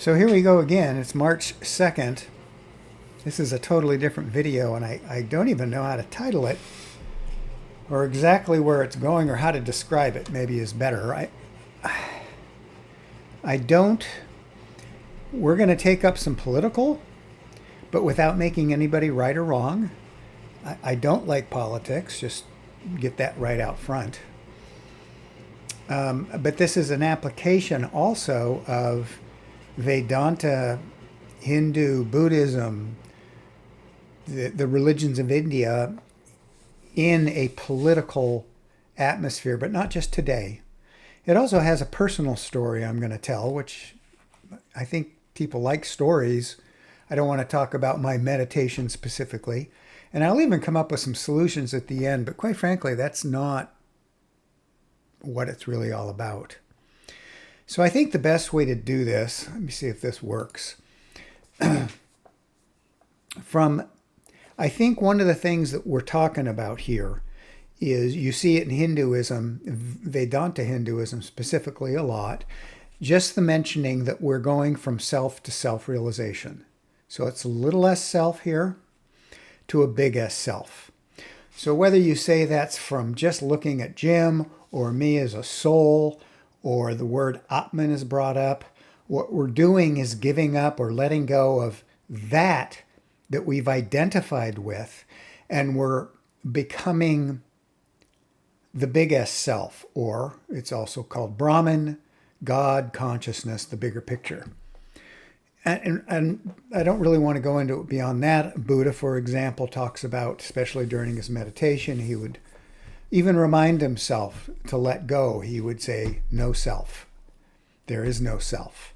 So here we go again. It's March 2nd. This is a totally different video, and I don't even know how to title it or exactly where it's going or how to describe it. Maybe is better. I don't. We're going to take up some political, but without making anybody right or wrong. I don't like politics, just get that right out front. But this is an application also of Vedanta, Hindu, Buddhism, the religions of India in a political atmosphere, but not just today. It also has a personal story I'm going to tell, which I think people like stories. I don't want to talk about my meditation specifically. And I'll even come up with some solutions at the end, but quite frankly, that's not what it's really all about. So I think the best way to do this, let me see if this works. I think one of the things that we're talking about here is you see it in Hinduism, Vedanta Hinduism specifically a lot, just the mentioning that we're going from self to self-realization. So it's a little less self here to a big S self. So whether you say that's from just looking at Jim or me as a soul, or the word Atman is brought up, what we're doing is giving up or letting go of that we've identified with, and we're becoming the big S self, or it's also called Brahman, God, consciousness, the bigger picture. And I don't really want to go into it beyond that. Buddha, for example, talks about, especially during his meditation, he would even remind himself to let go. He would say, no self. There is no self.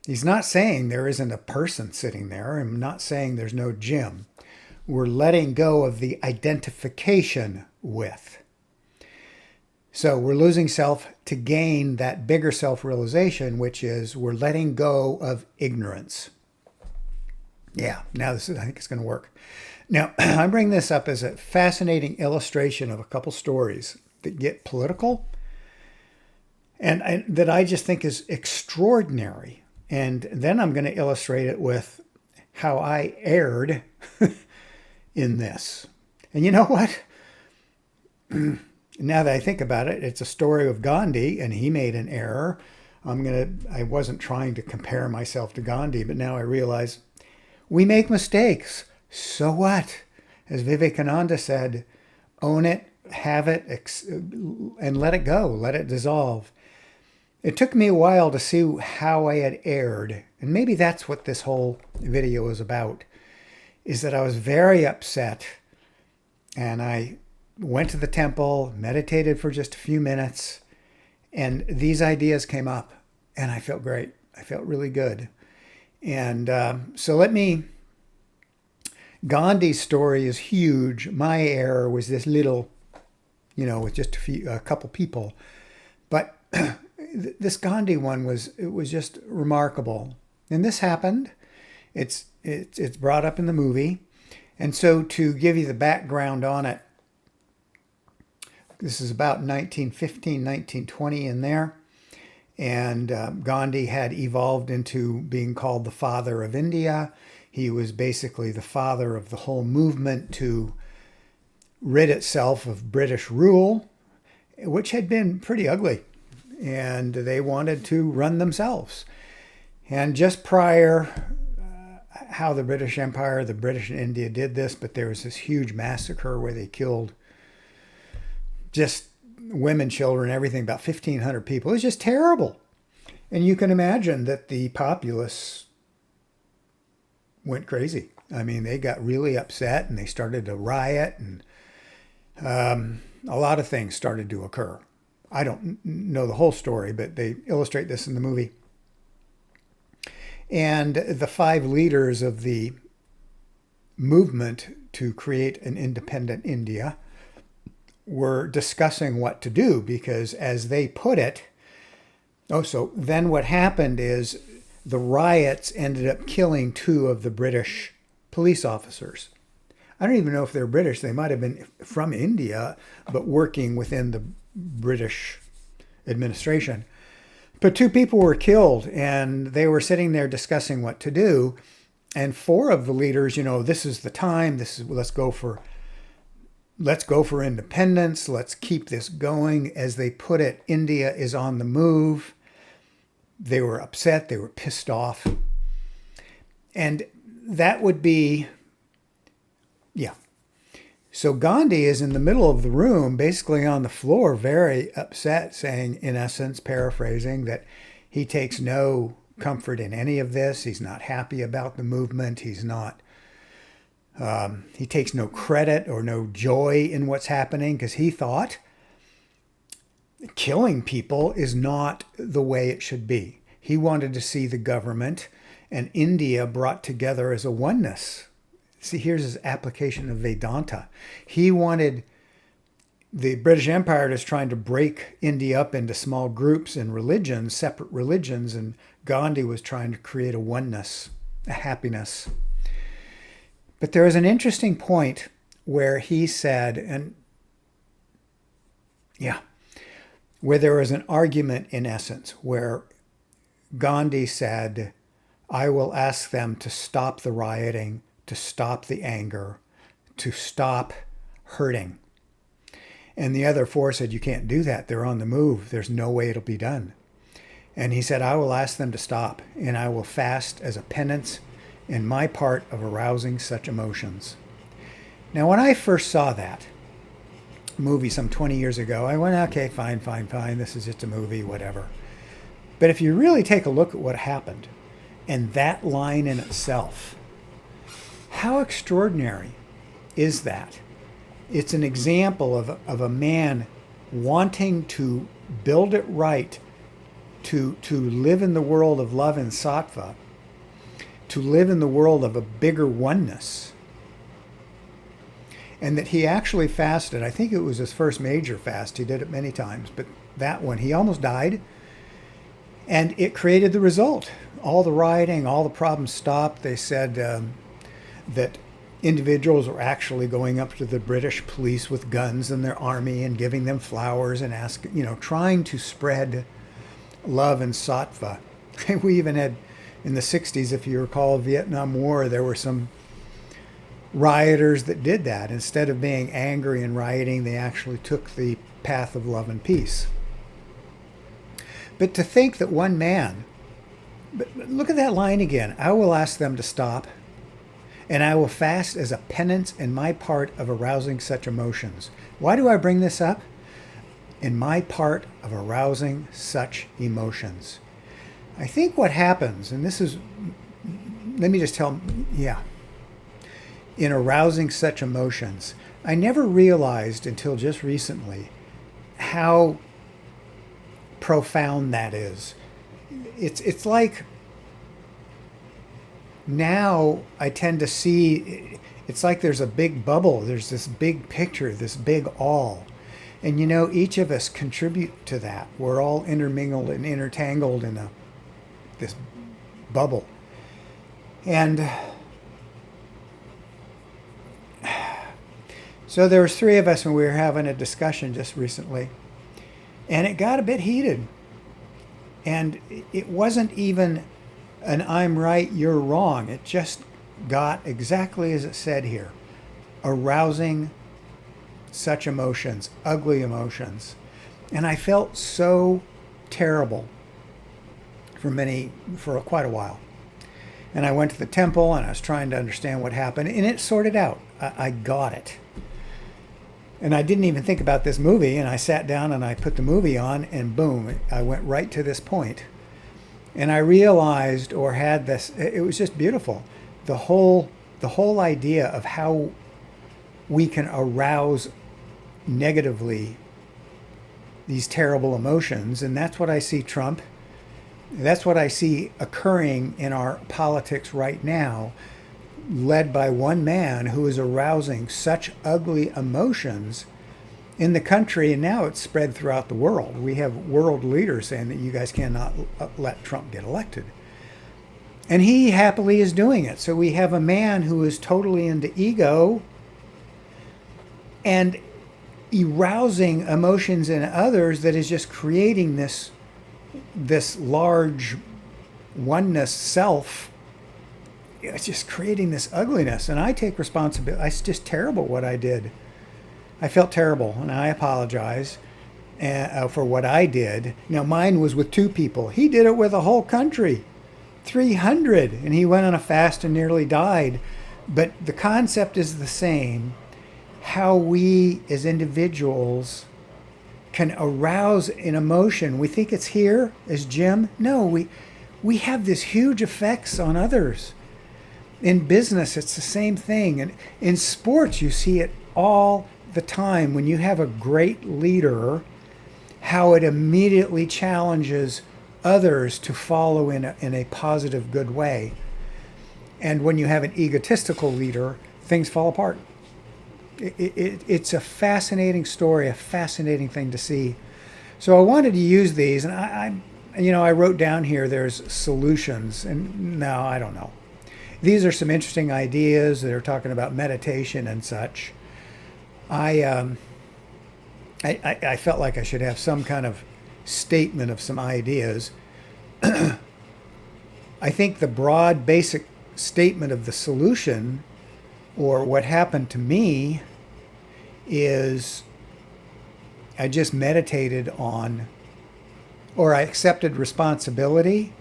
He's not saying there isn't a person sitting there. I'm not saying there's no Jim. We're letting go of the identification with. So we're losing self to gain that bigger self-realization, which is we're letting go of ignorance. Yeah, now I think it's going to work. Now, I bring this up as a fascinating illustration of a couple stories that get political and that I just think is extraordinary. And then I'm going to illustrate it with how I erred in this. And you know what? Now that I think about it, it's a story of Gandhi, and he made an error. I wasn't trying to compare myself to Gandhi, but now I realize we make mistakes. So what? As Vivekananda said, own it, have it, and let it go. Let it dissolve. It took me a while to see how I had erred. And maybe that's what this whole video is about, is that I was very upset. And I went to the temple, meditated for just a few minutes, and these ideas came up. And I felt great. I felt really good. And Gandhi's story is huge. My error was this little, with just a couple people. But this Gandhi one was just remarkable. And this happened. It's brought up in the movie. And so to give you the background on it, this is about 1915, 1920 in there. And Gandhi had evolved into being called the father of India. He was basically the father of the whole movement to rid itself of British rule, which had been pretty ugly. And they wanted to run themselves. And just prior, how the British Empire, the British in India did this, but there was this huge massacre where they killed just women, children, everything, about 1,500 people. It was just terrible. And you can imagine that the populace went crazy. I mean, they got really upset and they started to riot, and a lot of things started to occur. I don't know the whole story, but they illustrate this in the movie. And the 5 leaders of the movement to create an independent India were discussing what to do, because as they put it, so then what happened is the riots ended up killing 2 of the British police officers. I don't even know if they're British. They might have been from India, but working within the British administration. But two people were killed, and they were sitting there discussing what to do. And four of the leaders, this is the time. Let's go for independence. Let's keep this going. As they put it, India is on the move. They were upset. They were pissed off. And that would be, yeah. So Gandhi is in the middle of the room, basically on the floor, very upset, saying, in essence, paraphrasing, that he takes no comfort in any of this. He's not happy about the movement. He takes no credit or no joy in what's happening, because he thought killing people is not the way it should be. He wanted to see the government and India brought together as a oneness. See, here's his application of Vedanta. He wanted, the British Empire was trying to break India up into small groups and religions, separate religions, and Gandhi was trying to create a oneness, a happiness. But there was an interesting point where he said, where there was an argument in essence, where Gandhi said, I will ask them to stop the rioting, to stop the anger, to stop hurting. And the other four said, you can't do that. They're on the move. There's no way it'll be done. And he said, I will ask them to stop, and I will fast as a penance in my part of arousing such emotions. Now, when I first saw that movie some 20 years ago, I went, okay, fine. This is just a movie, whatever. But if you really take a look at what happened, and that line in itself, how extraordinary is that? It's an example of a man wanting to build it right, to live in the world of love and sattva, to live in the world of a bigger oneness. And that he actually fasted. I think it was his first major fast. He did it many times, but that one, he almost died. And it created the result. All the rioting, all the problems stopped. They said that individuals were actually going up to the British police with guns in their army and giving them flowers and trying to spread love and sattva. We even had, in the 60s, if you recall, Vietnam War, there were some rioters that did that. Instead of being angry and rioting, they actually took the path of love and peace. But to think that one man, but look at that line again, I will ask them to stop, and I will fast as a penance in my part of arousing such emotions. Why do I bring this up? In my part of arousing such emotions. I think what happens, and this is, let me just tell, in arousing such emotions, I never realized until just recently how profound that is. It's like now I tend to see, it's like there's a big bubble, there's this big picture, this big all. And each of us contribute to that. We're all intermingled and intertangled in this bubble. And so there was three of us when we were having a discussion just recently. And it got a bit heated. And it wasn't even an I'm right, you're wrong. It just got exactly as it said here. Arousing such emotions, ugly emotions. And I felt so terrible for quite a while. And I went to the temple and I was trying to understand what happened, and it sorted out. I got it. And I didn't even think about this movie, and I sat down and I put the movie on, and boom, I went right to this point. And I realized, or had this, it was just beautiful. The whole idea of how we can arouse negatively these terrible emotions. And that's what I see Trump. That's what I see occurring in our politics right now, led by one man who is arousing such ugly emotions in the country, and now it's spread throughout the world. We have world leaders saying that you guys cannot let Trump get elected. And he happily is doing it. So we have a man who is totally into ego and arousing emotions in others that is just creating this this large oneness self, it's just creating this ugliness. And I take responsibility. It's just terrible what I did. I felt terrible, and I apologize for what I did. Now, mine was with 2 people. He did it with a whole country, 300, and he went on a fast and nearly died. But the concept is the same. How we as individuals can arouse an emotion. We think it's here as Jim. No, we have this huge effects on others. In business, it's the same thing. And in sports, you see it all the time. When you have a great leader, how it immediately challenges others to follow in a positive, good way. And when you have an egotistical leader, things fall apart. It's a fascinating story, a fascinating thing to see. So I wanted to use these, and I wrote down here there's solutions, and no, I don't know. These are some interesting ideas that are talking about meditation and such. I felt like I should have some kind of statement of some ideas. I think the broad, basic statement of the solution, or what happened to me, is I just meditated on, or I accepted responsibility,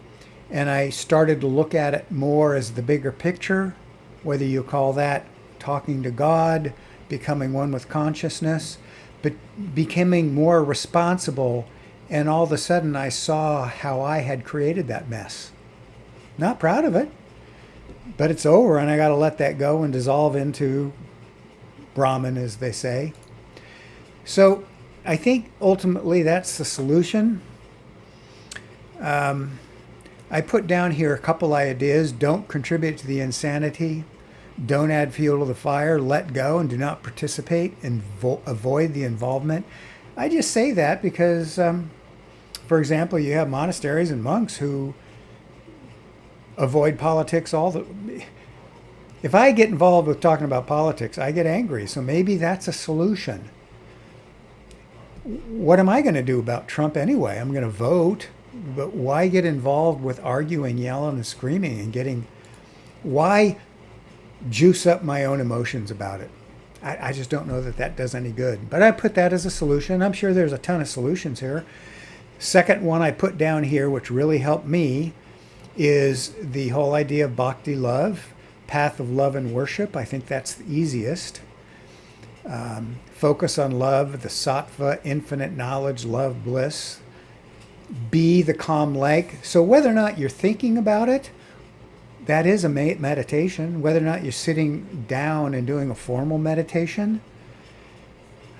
and I started to look at it more as the bigger picture, whether you call that talking to God, becoming one with consciousness, but becoming more responsible. And all of a sudden I saw how I had created that mess. Not proud of it, but it's over, and I got to let that go and dissolve into Brahman, as they say. So I think ultimately that's the solution. I put down here a couple ideas. Don't contribute to the insanity. Don't add fuel to the fire. Let go and do not participate, and avoid the involvement. I just say that because, for example, you have monasteries and monks who avoid politics if I get involved with talking about politics, I get angry. So maybe that's a solution. What am I going to do about Trump anyway? I'm going to vote, but why get involved with arguing, yelling, and screaming and why juice up my own emotions about it? I just don't know that does any good. But I put that as a solution. I'm sure there's a ton of solutions here. Second one I put down here, which really helped me, is the whole idea of bhakti love, path of love and worship. I think that's the easiest. Focus on love, the sattva, infinite knowledge, love, bliss. Be the calm lake. So whether or not you're thinking about it, that is a meditation. Whether or not you're sitting down and doing a formal meditation,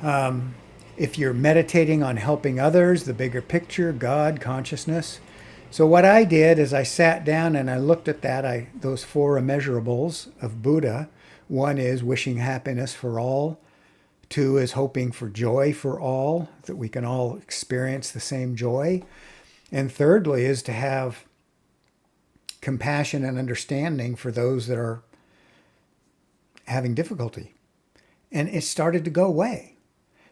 if you're meditating on helping others, the bigger picture, God, consciousness. So what I did is I sat down and I looked at those 4 immeasurables of Buddha. One is wishing happiness for all. 2 is hoping for joy for all, that we can all experience the same joy. And thirdly is to have compassion and understanding for those that are having difficulty. And it started to go away.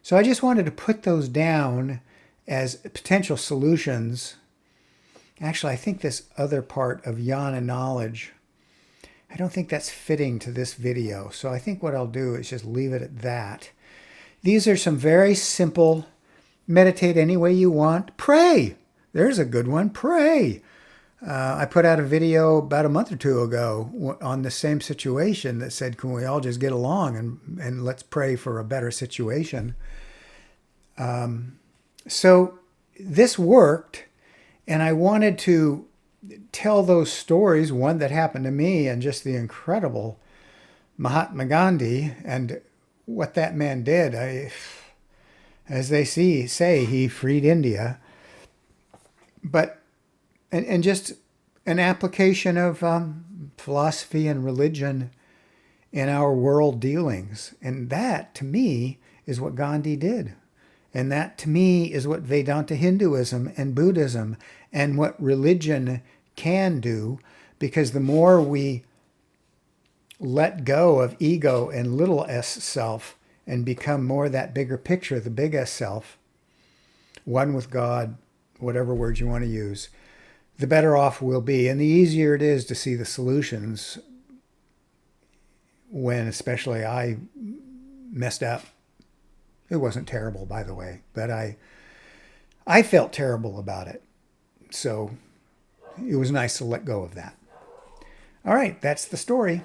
So I just wanted to put those down as potential solutions. Actually, I think this other part of jnana knowledge, I don't think that's fitting to this video. So I think what I'll do is just leave it at that. These are some very simple, meditate any way you want. Pray. There's a good one. Pray. I put out a video about a month or 2 ago on the same situation that said, can we all just get along and let's pray for a better situation? So this worked. And I wanted to tell those stories, one that happened to me and just the incredible Mahatma Gandhi and what that man did. As they say, he freed India. But, and just an application of philosophy and religion in our world dealings. And that, to me, is what Gandhi did. And that, to me, is what Vedanta Hinduism and Buddhism and what religion can do, because the more we let go of ego and little s self and become more that bigger picture, the big S self, one with God, whatever word you want to use, the better off we'll be. And the easier it is to see the solutions when especially I messed up. It wasn't terrible, by the way, but I felt terrible about it. So it was nice to let go of that. All right, that's the story.